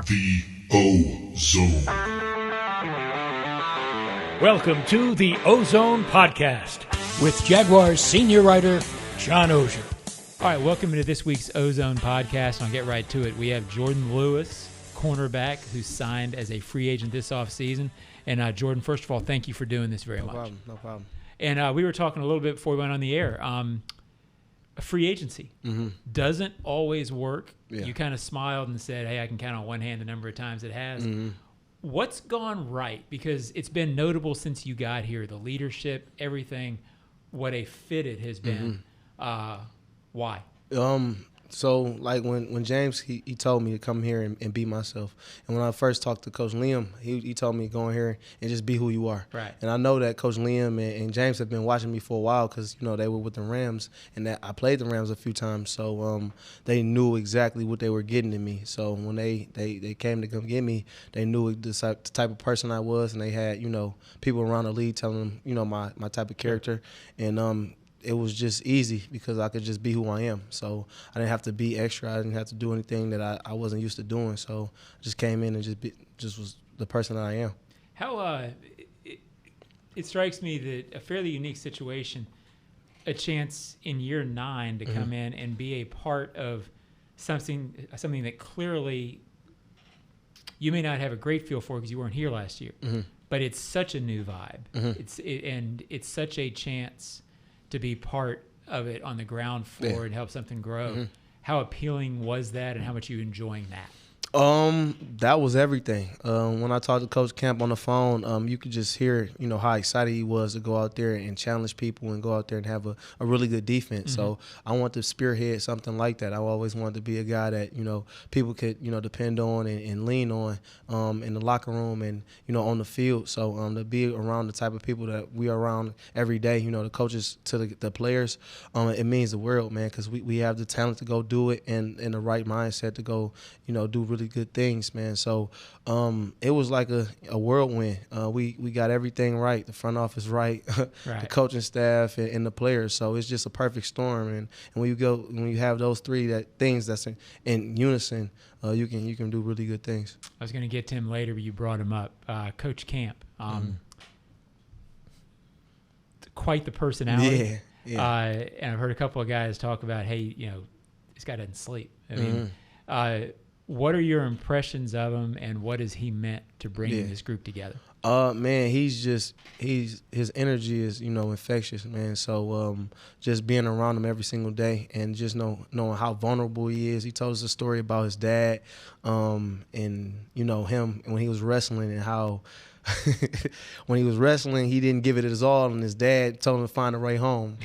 The Ozone. Welcome to the Ozone Podcast with Jaguars Senior Writer John Oehser. All right, welcome to this week's Ozone Podcast. I'll get right to it. We have Jourdan Lewis, cornerback, who's signed as a free agent this offseason. And Jourdan, first of all, thank you for doing this very much. No problem. And we were talking a little bit before we went on the air. Free agency doesn't always work. Yeah. You kind of smiled and said, hey, I can count on one hand the number of times it has. Mm-hmm. What's gone right? Because it's been notable since you got here, the leadership, everything, what a fit it has been. Why? So like when James he told me to come here and be myself, and when I first talked to Coach Liam, he told me go in here and just be who you are. Right. And I know that Coach Liam and James have been watching me for a while because they were with the Rams, and that I played the Rams a few times, so they knew exactly what they were getting in me. So when they came to come get me, they knew the type of person I was, and they had people around the league telling them my type of character, and it was just easy because I could just be who I am. So I didn't have to be extra. I didn't have to do anything that I wasn't used to doing. So I just came in and just was the person that I am. How it strikes me that a fairly unique situation, a chance in year 9 to come in and be a part of something that clearly you may not have a great feel for because you weren't here last year, but it's such a new vibe. It's such a chance to be part of it on the ground floor and help something grow. How appealing was that, and how much are you enjoying that? That was everything. When I talked to Coach Camp on the phone, you could just hear, how excited he was to go out there and challenge people and go out there and have a really good defense. So I want to spearhead something like that. I always wanted to be a guy that, people could, depend on and lean on in the locker room and, on the field. So to be around the type of people that we are around every day, the coaches to the players, it means the world, man, because we have the talent to go do it and the right mindset to go, do really good things, man. So it was like a whirlwind. We got everything right. The front office right, the coaching staff and the players. So it's just a perfect storm. And when you have those three things that's in unison, you can do really good things. I was going to get to him later, but you brought him up. Coach Camp, quite the personality. Yeah. And I've heard a couple of guys talk about, hey, this guy doesn't sleep. I mean, what are your impressions of him, and what has he meant to bring this group together? Man, his energy is, infectious, man. So just being around him every single day and just knowing how vulnerable he is. He told us a story about his dad, and him when he was wrestling and how when he was wrestling he didn't give it his all, and his dad told him to find the way home.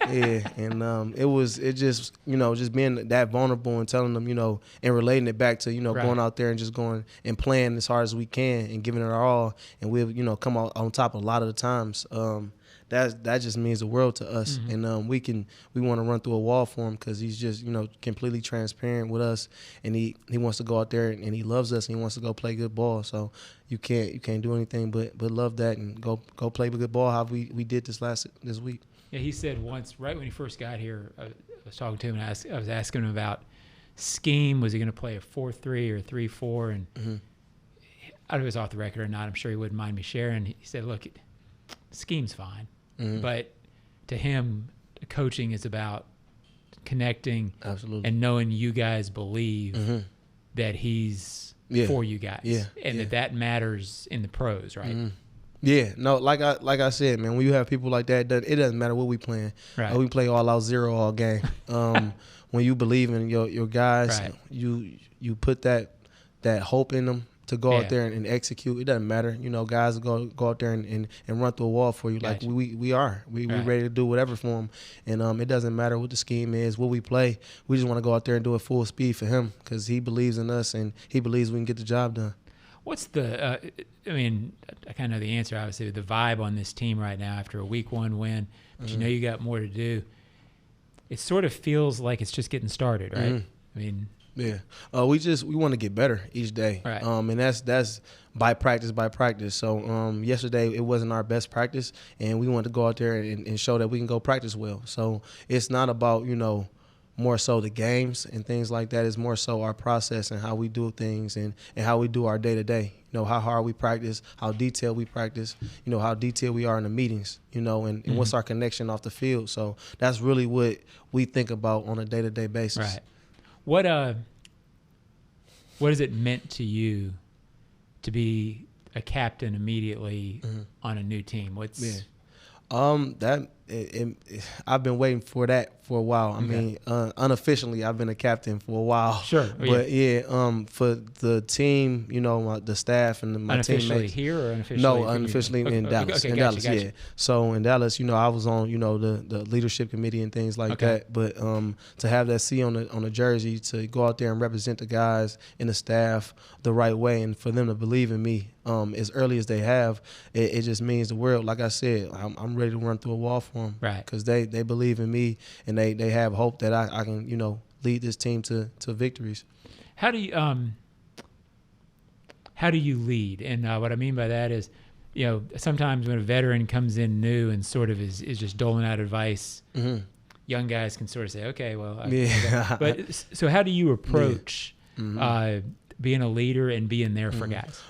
Yeah, and it just being that vulnerable and telling them, and relating it back to, going out there and just going and playing as hard as we can and giving it our all, and we'll, come out on top a lot of the times. That just means the world to us, and we want to run through a wall for him because he's just completely transparent with us, and he wants to go out there and he loves us and he wants to go play good ball. So you can't do anything but love that and go play good ball how we did this week. Yeah, he said once, right when he first got here, I was talking to him and I was asking him about scheme. Was he going to play a 4-3 or 3-4? And I don't know if it was off the record or not. I'm sure he wouldn't mind me sharing. He said, look, scheme's fine. But to him, coaching is about connecting and knowing you guys believe that he's for you guys and that matters in the pros, right? Yeah, no, like I said, man, when you have people like that, it doesn't matter what we playing. Right. We play all out zero all game. When you believe in your guys, you put that hope in them to go out there and execute. It doesn't matter. Guys go out there and run through a wall for you. Gotcha. Like we ready to do whatever for them. And it doesn't matter what the scheme is, what we play. We just want to go out there and do it full speed for him because he believes in us and he believes we can get the job done. What's I kind of know the answer, obviously, the vibe on this team right now after a week 1 win, but you got more to do. It sort of feels like it's just getting started, right? I mean, yeah. We want to get better each day. Right. And that's by practice. So yesterday it wasn't our best practice, and we wanted to go out there and show that we can go practice well. So it's not about, more so the games and things like that. It's more so our process and how we do things and how we do our day-to-day. How hard we practice, how detailed we practice, how detailed we are in the meetings, and what's our connection off the field. So that's really what we think about on a day-to-day basis. Right. What has it meant to you to be a captain immediately on a new team? I've been waiting for that for a while. I mean, unofficially, I've been a captain for a while. Sure. But for the team, the staff and my unofficially teammates. Here or unofficially? No, unofficially in Dallas. Okay, gotcha. So in Dallas, I was on, the leadership committee and things like that. But to have that C on the jersey, to go out there and represent the guys and the staff the right way, and for them to believe in me as early as they have, it just means the world. Like I said, I'm ready to run through a wall for them. Right. Because they believe in me, and they have hope that I can, lead this team to victories. How do you lead? And what I mean by that is, sometimes when a veteran comes in new and sort of is just doling out advice, young guys can sort of say, okay, well, but so how do you approach being a leader and being there for guys?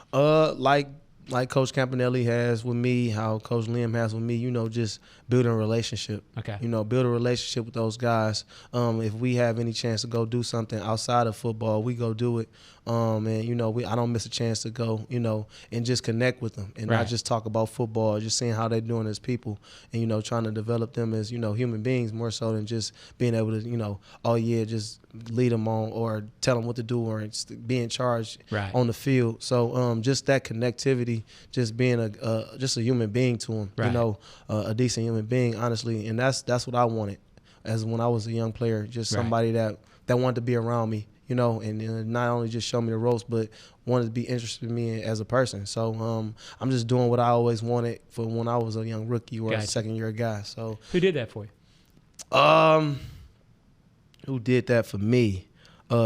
Like Coach Campanelli has with me, how Coach Liam has with me, just building a relationship. Okay. Build a relationship with those guys. If we have any chance to go do something outside of football, we go do it. And I don't miss a chance to go, and just connect with them and not just talk about football, just seeing how they're doing as people and, trying to develop them as, human beings more so than just being able to, just lead them on or tell them what to do or be in charge on the field. So just that connectivity, just being just a human being to them, a decent human being, honestly. And that's what I wanted as when I was a young player, just somebody that wanted to be around me. And not only just show me the ropes, but wanted to be interested in me as a person. So I'm just doing what I always wanted for when I was a young rookie or a second-year guy. So who did that for you? Who did that for me?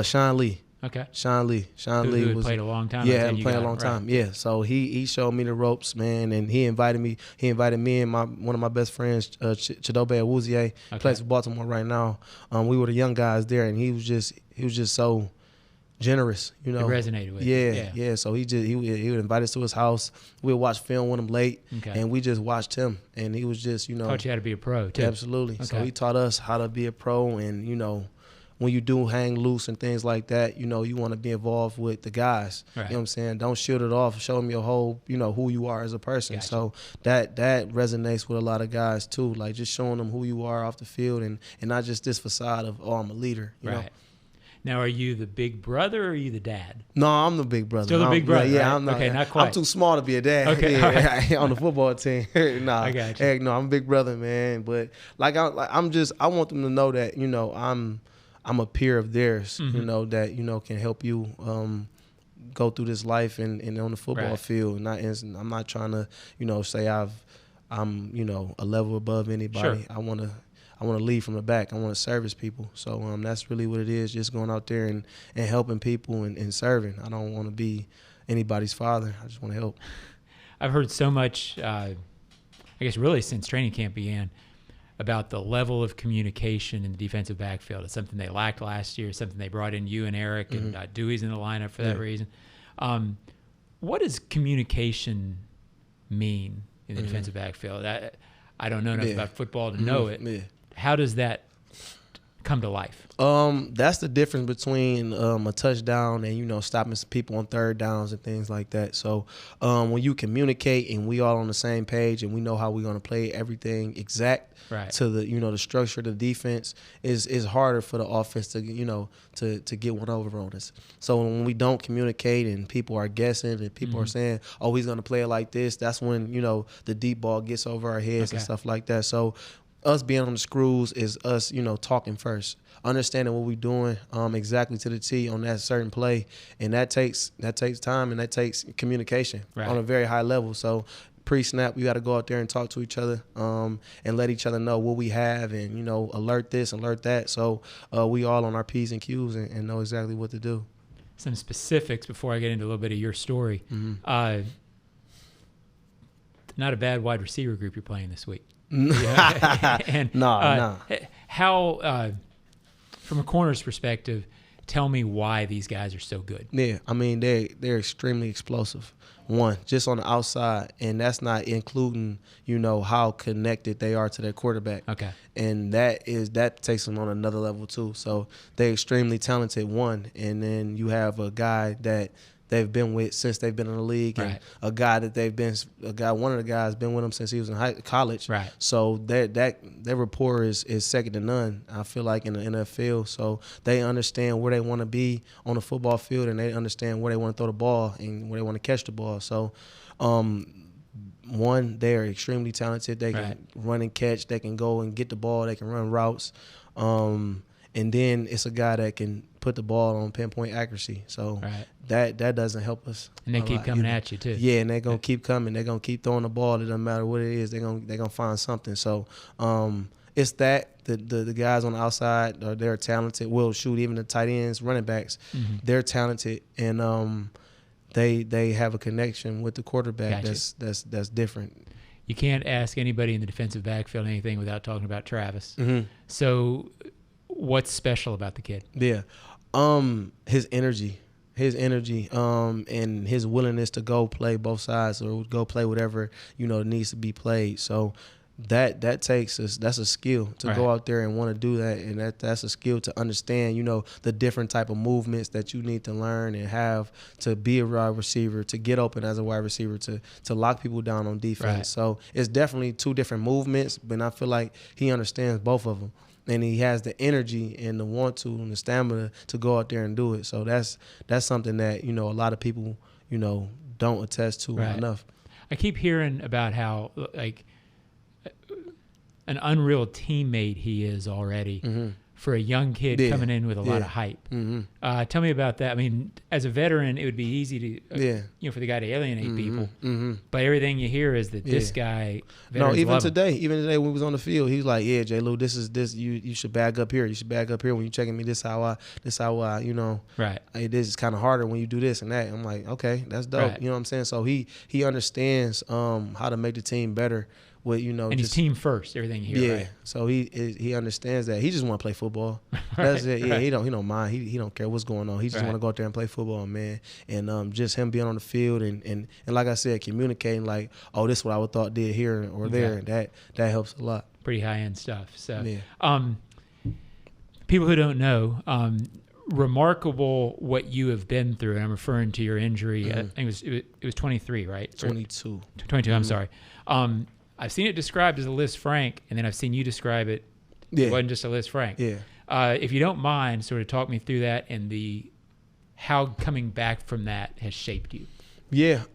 Sean Lee. Okay. Sean Lee who played a long time. Yeah, played a long time. Yeah. So he showed me the ropes, man, and he invited me. He invited me and one of my best friends, Chidobe Awuzie, plays for Baltimore right now. We were the young guys there, and he was just so generous, It resonated with you. Yeah. So he would invite us to his house. We'd watch film with him late, and we just watched him, and he was just taught you how to be a pro too. Absolutely. Okay. So he taught us how to be a pro, and when you do hang loose and things like that, you want to be involved with the guys. Right. You know what I'm saying? Don't shield it off. Show them your whole, who you are as a person. Gotcha. So that resonates with a lot of guys too. Like just showing them who you are off the field and not just this facade of, I'm a leader. You know? Now, are you the big brother or are you the dad? No, I'm the big brother. Still the big brother. Yeah, right? I'm not. Okay, not quite. I'm too small to be a dad. Okay, yeah, on the football team. Nah, I got you. Heck, no, I'm a big brother, man. But I want them to know that I'm a peer of theirs, that can help you go through this life and on the football field. And I'm not trying to, say I'm a level above anybody. Sure. I want to lead from the back. I want to service people. So that's really what it is, just going out there and helping people and serving. I don't want to be anybody's father. I just want to help. I've heard so much, I guess really since training camp began, about the level of communication in the defensive backfield. It's something they lacked last year, something they brought in you and Eric, and Dewey's in the lineup for that reason. What does communication mean in the defensive backfield? I don't know enough about football to know it. Yeah. How does that come to life? That's the difference between a touchdown and stopping people on third downs and things like that. So when you communicate and we all on the same page and we know how we're going to play everything exact to the the structure of the defense, is harder for the offense to get one over on us. So when we don't communicate and people are guessing and people are saying, oh, he's going to play it like this, that's when the deep ball gets over our heads and stuff like that. So us being on the screws is us, talking first, understanding what we're doing exactly to the T on that certain play, and that takes time and that takes communication on a very high level. So pre-snap, we got to go out there and talk to each other and let each other know what we have and alert this, alert that. So we all on our P's and Q's and know exactly what to do. Some specifics before I get into a little bit of your story. Not a bad wide receiver group you're playing this week. No. How from a corner's perspective, tell me why these guys are so good. Yeah, I mean, they're extremely explosive. One, just on the outside, and that's not including, how connected they are to their quarterback. Okay. And that takes them on another level too. So they're extremely talented, one, and then you have a guy that they've been with since they've been in the league, and a guy that one of the guys been with them since he was in college. Right. So their rapport is second to none, I feel like, in the NFL. So they understand where they want to be on the football field, and they understand where they want to throw the ball and where they want to catch the ball. So, one, they're extremely talented. They can run and catch. They can go and get the ball. They can run routes. And then it's a guy that can put the ball on pinpoint accuracy. So that doesn't help us. And they keep coming at you too. Yeah, and they're gonna keep coming. They're gonna keep throwing the ball. It doesn't matter what it is. They're gonna find something. So it's that the guys on the outside they're talented. Will shoot, even the tight ends, running backs. Mm-hmm. They're talented, and they have a connection with the quarterback that's different. You can't ask anybody in the defensive backfield anything without talking about Travis. Mm-hmm. So what's special about the kid? Yeah. His energy, and his willingness to go play both sides or go play whatever, needs to be played. So that takes us, that's a skill to go out there and want to do that. And that's a skill to understand, the different type of movements that you need to learn and have to be a wide receiver, to get open as a wide receiver, to lock people down on defense. So it's definitely two different movements, but I feel like he understands both of them. And he has the energy and the want to and the stamina to go out there and do it. So that's something that, a lot of people, don't attest to enough. I keep hearing about how, like, an unreal teammate he is already for a young kid coming in with a lot of hype. Mm-hmm. Tell me about that. I mean, as a veteran, it would be easy to, for the guy to alienate people. Mm-hmm. But everything you hear is that this guy. No, even today when we was on the field, he was like, "Yeah, J. Lou, this you should bag up here. You should bag up here when you checking me. This how I, Right. This is kind of harder when you do this and that." I'm like, okay, that's dope. Right. You know what I'm saying? So he understands how to make the team better. With, and he's team first, everything you hear, right? So he understands that. He just want to play football. That's it. Yeah, he don't mind. He don't care what's going on. He just want to go out there and play football, man. And just him being on the field and like I said, communicating like, oh, this is what I would thought did here or there. That helps a lot. Pretty high end stuff. So, people who don't know, remarkable what you have been through. And I'm referring to your injury. Mm-hmm. I think it was 23, right? 22. 22. I'm sorry. I've seen it described as a Liz Frank, and then I've seen you describe it. It wasn't just a Liz Frank. Yeah. If you don't mind, sort of talk me through that and how coming back from that has shaped you. Yeah.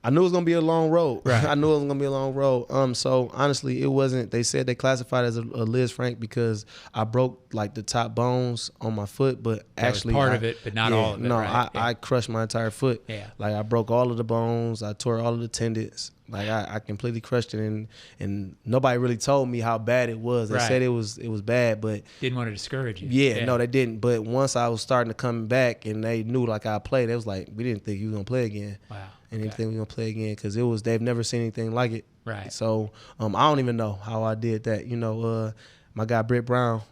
I knew it was gonna be a long road. Right. I knew it was gonna be a long road. So honestly, it wasn't. They said they classified it as a Liz Frank because I broke like the top bones on my foot, but that actually was part of it, but not all of it. No, right? I crushed my entire foot. Yeah. Like I broke all of the bones. I tore all of the tendons. Like I completely crushed it, and nobody really told me how bad it was. They said it was bad, but didn't want to discourage you. Yeah, no, they didn't. But once I was starting to come back, and they knew like I played, they was like, we didn't think you were gonna play again. Wow. And didn't think we were gonna play again because they've never seen anything like it. Right. So I don't even know how I did that. My guy Britt Brown.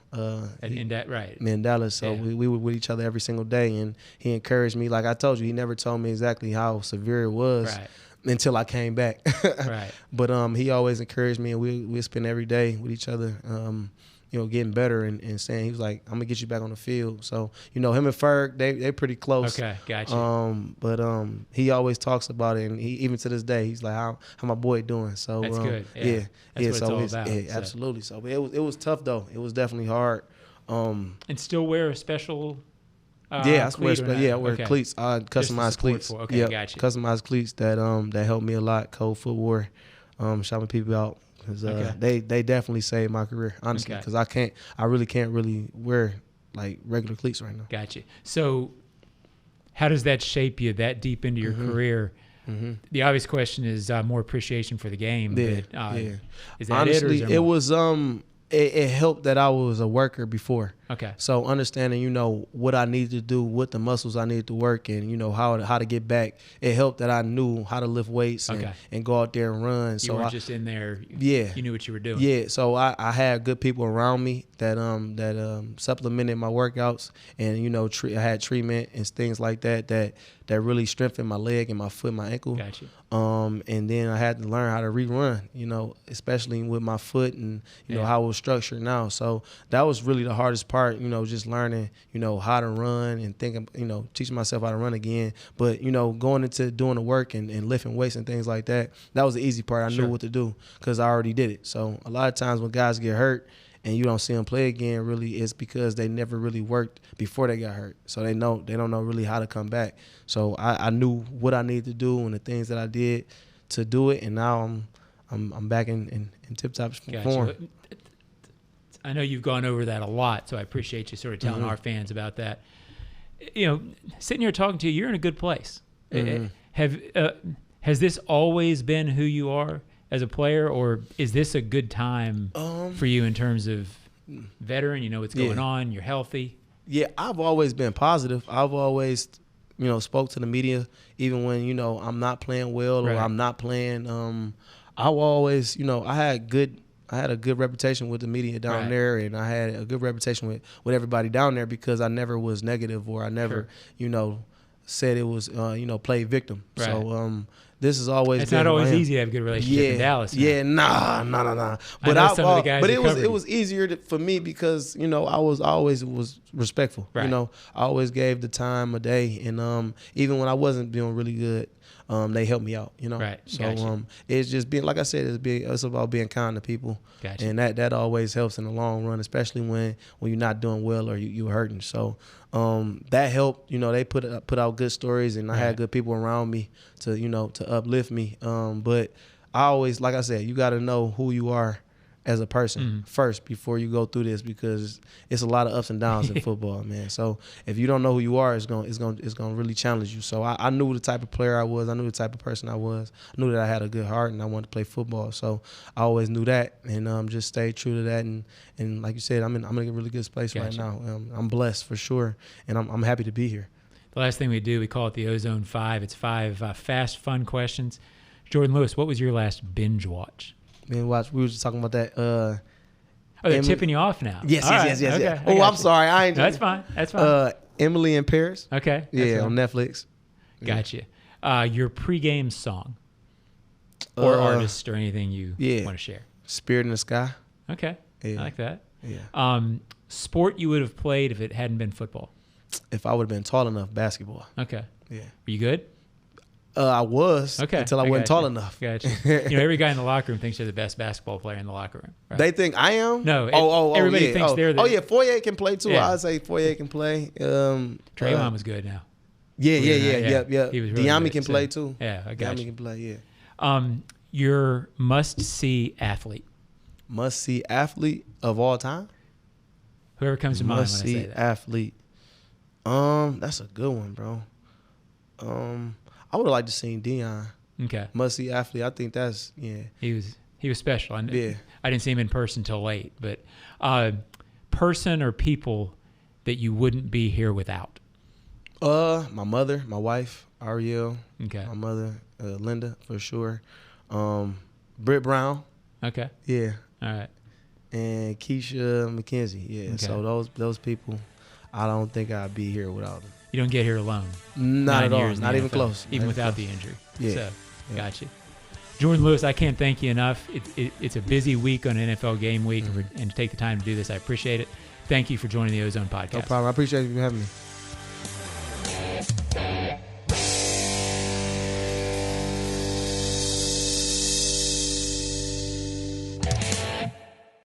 In Dallas. So we were with each other every single day, and he encouraged me. Like I told you, he never told me exactly how severe it was. Right. Until I came back. Right. But he always encouraged me, and we spend every day with each other, getting better and saying, he was like, I'm gonna get you back on the field. So, him and Ferg, they pretty close. Okay, gotcha. But he always talks about it, and he even to this day, he's like, how my boy doing? So that's good. Yeah. That's what it's all about. Yeah, absolutely. So it was tough though. It was definitely hard. And still wear a special I wear cleats. I customized cleats. Okay, gotcha. Customized cleats that helped me a lot. Cold footwear, shopping people out because they definitely saved my career, honestly. Because I really can't wear like regular cleats right now. Gotcha. So, how does that shape you that deep into your career? Mm-hmm. The obvious question is more appreciation for the game. Yeah, but, is that honestly, it? Or is there more? it helped that I was a worker before. Okay. So understanding, what I needed to do, what the muscles I needed to work, and how to get back. It helped that I knew how to lift weights and go out there and run. You weren't just in there. Yeah. You knew what you were doing. Yeah. So I had good people around me that supplemented my workouts, and I had treatment and things like that really strengthened my leg and my foot, my ankle. Gotcha. And then I had to learn how to rerun, especially with my foot and how it was structured now. So that was really the hardest part, just learning, how to run and teaching myself how to run again. But, going into doing the work and lifting weights and things like that, that was the easy part. I knew what to do because I already did it. So a lot of times when guys get hurt and you don't see them play again, really, it's because they never really worked before they got hurt. So they don't know really how to come back. So I knew what I needed to do and the things that I did to do it, and now I'm back in tip-top form. I know you've gone over that a lot, so I appreciate you sort of telling our fans about that. Sitting here talking to you, you're in a good place. Has this always been who you are as a player, or is this a good time for you in terms of veteran? You know what's going on. You're healthy. Yeah, I've always been positive. I've always, spoke to the media, even when I'm not playing well or I'm not playing. I always, I had a good reputation with the media down there, and I had a good reputation with everybody down there because I never was negative or I never, said it was, play victim. Right. So this is always. It's not always easy to have a good relationship in Dallas. Yeah, nah. But it was easier for me because I always was respectful. Right. I always gave the time of day, and even when I wasn't doing really good, they helped me out. Right. So Gotcha. it's just being, like I said, it's about being kind to people. Gotcha. And that always helps in the long run, especially when you're not doing well or you're hurting. So that helped. They put out good stories, and I had good people around me to uplift me. But I always, like I said, you got to know who you are as a person first before you go through this, because it's a lot of ups and downs in football, man. So if you don't know who you are, it's gonna really challenge you. So I knew the type of player I was. I knew the type of person I was. I knew that I had a good heart and I wanted to play football. So I always knew that, and just stayed true to that. And like you said, I'm in a really good place right now. I'm blessed for sure, and I'm happy to be here. The last thing we do, we call it the Ozone Five. It's 5 fast, fun questions. Jourdan Lewis, what was your last binge watch? Man, watch. We were just talking about that. They're tipping you off now. Yes. Okay, Oh, I'm sorry. I ain't. No, that's fine. Emily in Paris. Okay. Yeah, on Netflix. Gotcha. Your pregame song or artist or anything you want to share? Spirit in the Sky. Okay. Yeah. I like that. Yeah. Sport you would have played if it hadn't been football? If I would have been tall enough, basketball. Okay. Yeah. Were you good? I was until I wasn't tall enough. Gotcha. Every guy in the locker room thinks they're the best basketball player in the locker room. Right? They think I am? No. Everybody thinks they're the... Oh, yeah. Foyer can play, too. Yeah. I'd say Foyer can play. Draymond was good now. Yeah. He was really Diami good, can play, too. Yeah, I got Diami you. can play, yeah. Your must-see athlete? Must-see athlete of all time? Whoever comes to mind when I say that. Must-see athlete. That's a good one, bro. I would have liked to seen Deion. Okay. Must-see athlete. I think that's He was special. I didn't see him in person till late, but person or people that you wouldn't be here without. My mother, my wife, Ariel. Okay. My mother, Linda, for sure. Britt Brown. Okay. Yeah. All right. And Keisha McKenzie. Yeah. Okay. So those people, I don't think I'd be here without them. You don't get here alone. Not at all. Years Not even close. Even without the injury. Yeah. So, gotcha. Jourdan Lewis, I can't thank you enough. It's a busy week on NFL game week, and to take the time to do this, I appreciate it. Thank you for joining the Ozone Podcast. No problem. I appreciate you having me.